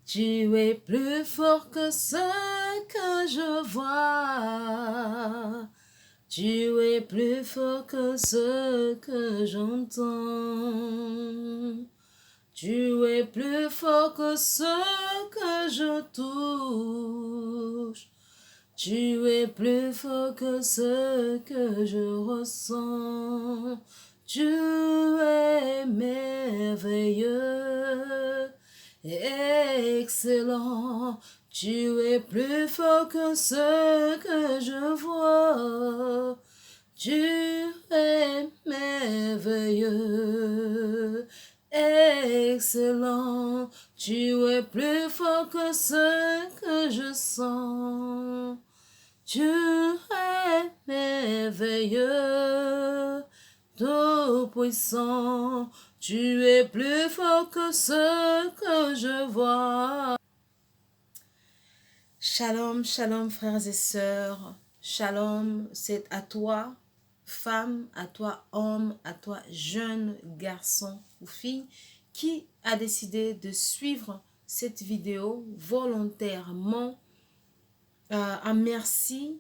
Tu es plus fort que ce que je vois. Tu es plus fort que ce que j'entends. Tu es plus fort que ce que je touche. Tu es plus fort que ce que je ressens. Tu es merveilleux, excellent. Tu es plus fort que ce que je vois. Tu es merveilleux, excellent. Tu es plus fort que ce que je sens. Tu es merveilleux, tout-puissant. Tu es plus fort que ce que je vois. Shalom, shalom frères et sœurs. Shalom, c'est à toi, femme, à toi, homme, à toi, jeune garçon ou fille, qui a décidé de suivre cette vidéo volontairement. Un merci,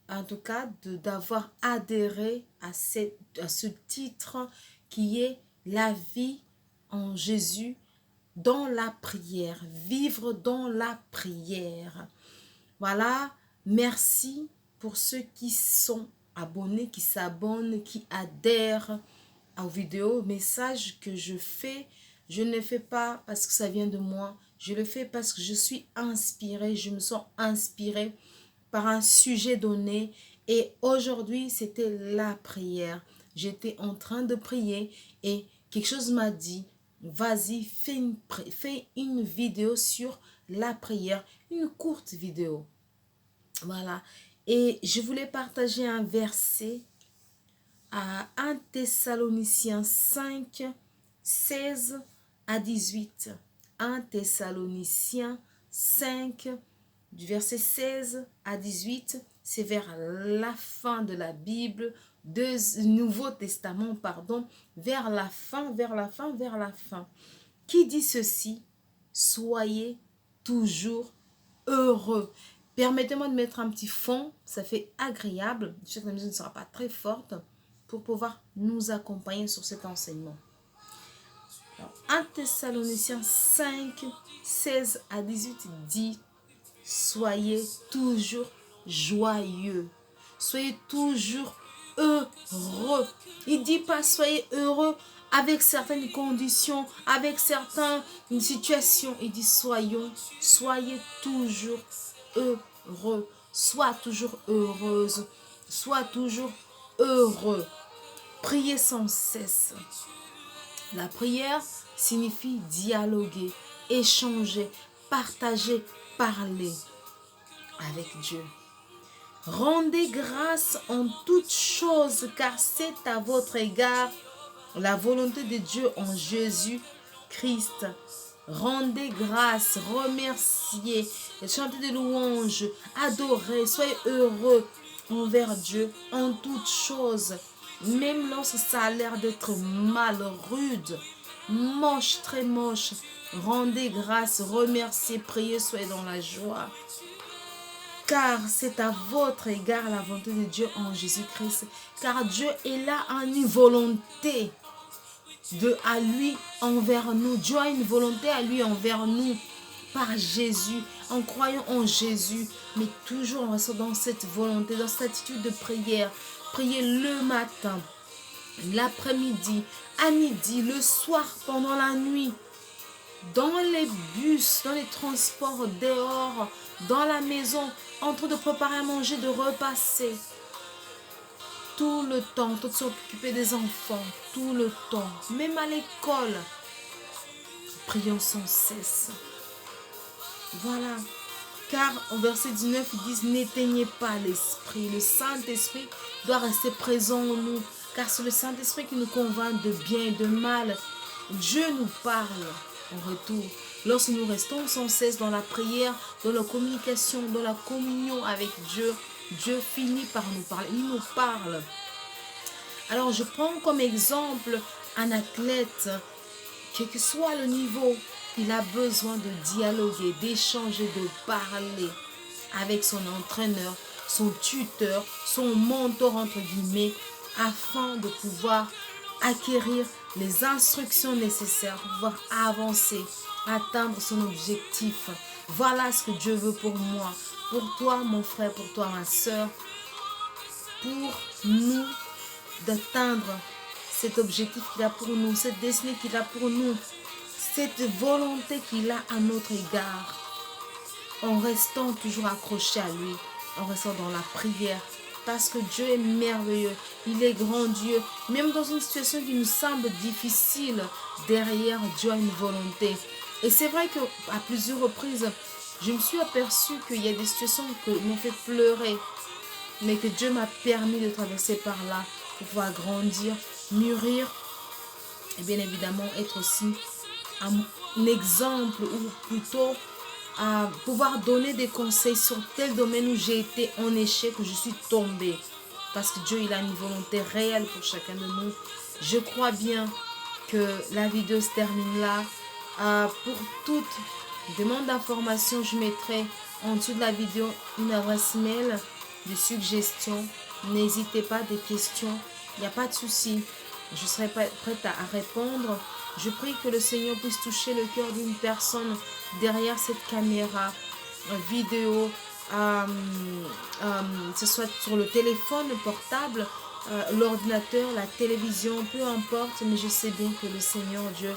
en tout cas, d'avoir adhéré à ce titre qui est la vie en Jésus dans la prière, vivre dans la prière. Voilà, merci pour ceux qui sont abonnés, qui s'abonnent, qui adhèrent aux vidéos, messages que je fais. Je ne le fais pas parce que ça vient de moi, je le fais parce que je suis inspirée, je me sens inspirée par un sujet donné et aujourd'hui c'était la prière. J'étais en train de prier et quelque chose m'a dit, vas-y, fais une vidéo sur la prière, une courte vidéo. Voilà. Et je voulais partager un verset à 1 Thessaloniciens 5, 16 à 18. 1 Thessaloniciens 5, du verset 16 à 18, c'est vers la fin de la Bible, du Nouveau Testament, pardon, vers la fin, qui dit ceci, soyez toujours heureux. Permettez-moi de mettre un petit fond, ça fait agréable, je sais que la musique ne sera pas très forte, pour pouvoir nous accompagner sur cet enseignement. Alors, 1 Thessaloniciens 5, 16 à 18 dit, soyez toujours joyeux, soyez toujours heureux. Il ne dit pas soyez heureux avec certaines conditions, avec certaines situations. Il dit soyez toujours heureux, sois toujours heureuse, sois toujours heureux. Priez sans cesse. La prière signifie dialoguer, échanger, partager, parler avec Dieu. Rendez grâce en toutes choses, car c'est à votre égard la volonté de Dieu en Jésus-Christ. Rendez grâce, remerciez, chantez des louanges, adorez, soyez heureux envers Dieu en toutes choses. Même lorsque ça a l'air d'être mal, rude, moche, très moche, rendez grâce, remerciez, priez, soyez dans la joie. Car c'est à votre égard la volonté de Dieu en Jésus-Christ. Car Dieu est là en une volonté à lui envers nous. Dieu a une volonté à lui envers nous par Jésus, en croyant en Jésus, mais toujours en restant dans cette volonté, dans cette attitude de prière. Prier le matin, l'après-midi, à midi, le soir, pendant la nuit, dans les bus, dans les transports, dehors, dans la maison, en train de préparer à manger, de repasser. Tout le temps, tout s'occuper des enfants, tout le temps, même à l'école. Prions sans cesse. Voilà. Car au verset 19, ils disent, n'éteignez pas l'esprit. Le Saint-Esprit doit rester présent en nous. Car c'est le Saint-Esprit qui nous convainc de bien et de mal. Dieu nous parle en retour. Lorsque nous restons sans cesse dans la prière, dans la communication, dans la communion avec Dieu, Dieu finit par nous parler. Il nous parle. Alors je prends comme exemple un athlète, quel que soit le niveau, il a besoin de dialoguer, d'échanger, de parler avec son entraîneur, son tuteur, son mentor entre guillemets, afin de pouvoir acquérir les instructions nécessaires pour pouvoir avancer, atteindre son objectif. Voilà ce que Dieu veut pour moi, pour toi mon frère, pour toi ma soeur, pour nous d'atteindre cet objectif qu'il a pour nous, cette destinée qu'il a pour nous, cette volonté qu'il a à notre égard, en restant toujours accroché à lui, en restant dans la prière, parce que Dieu est merveilleux, il est grand Dieu. Même dans une situation qui nous semble difficile, derrière Dieu a une volonté. Et c'est vrai qu'à plusieurs reprises, je me suis aperçue qu'il y a des situations qui m'ont fait pleurer, mais que Dieu m'a permis de traverser par là pour pouvoir grandir, mûrir et bien évidemment être aussi un exemple, ou plutôt à pouvoir donner des conseils sur tel domaine où j'ai été en échec, où je suis tombée. Parce que Dieu, il a une volonté réelle pour chacun de nous. Je crois bien que la vidéo se termine là. Pour toute demande d'information, je mettrai en dessous de la vidéo une adresse mail de suggestion. N'hésitez pas, des questions, il n'y a pas de souci. Je serai prête à répondre. Je prie que le Seigneur puisse toucher le cœur d'une personne derrière cette caméra vidéo, que ce soit sur le téléphone portable, l'ordinateur, la télévision, peu importe, mais je sais bien que le Seigneur Dieu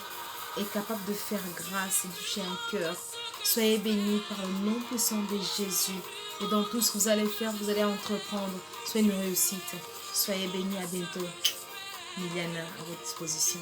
est capable de faire grâce et de toucher un cœur. Soyez bénis par le nom puissant de Jésus. Et dans tout ce que vous allez faire, vous allez entreprendre. Soyez une réussite. Soyez bénis, à bientôt. Miliana à votre disposition.